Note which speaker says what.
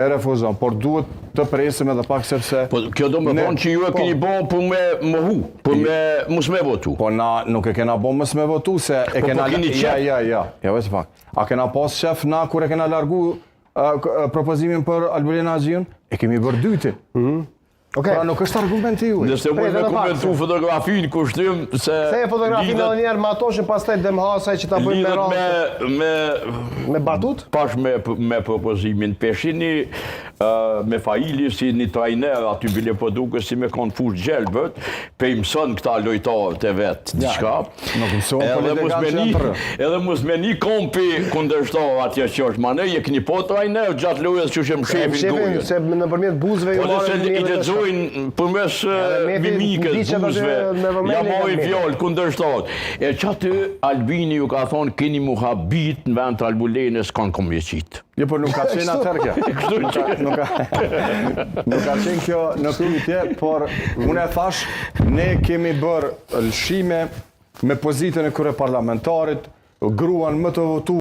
Speaker 1: e refuzon, por duhet të presim edhe pak sepse...
Speaker 2: Po kjo do me thonë që ju e keni bon për me mohu, për me mos me votu.
Speaker 1: Po na nuk e kena bon mos me votu, se e kena... Ja, veç pak. A kena pas shef na kur e kena largu propozimin për Albulin Haxhiun, e kemi bërë dyti. Pra nuk është argumenti ju.
Speaker 2: Nëse mund me komentu fotografinë kushtim se...
Speaker 3: Se e fotografinë edhe njerë ma toshin pastaj demhasaj që ta bëjmë me rrasë. Me batut?
Speaker 2: Pash me propozimin peshini me Faili si një trajner aty bile po duke si me kanë fush gjelbët, pe i mësën këta lojtarët e vetë diçka.
Speaker 1: Nuk mësën për legal që janë tërë.
Speaker 2: Edhe mos me një kompi kundërshtar atje që është manej, e këni po trajner gjatë lojës që shem shefin gojën.
Speaker 3: Se nëpërmjet buzëve ju marrë
Speaker 2: përmes mimikës, buzëve, ja mojë fjallë, kundërshtarët. E që aty Albini ju ka thonë, keni mu habit në vend të Albulenës, kanë komjeqit.
Speaker 1: Jo, por nuk ka qenë atër kjo. Nuk ka qenë kjo në pyetje, por unë e thash, ne kemi bërë lëshime me pozitën e kryeparlamentarit, gruan më të votu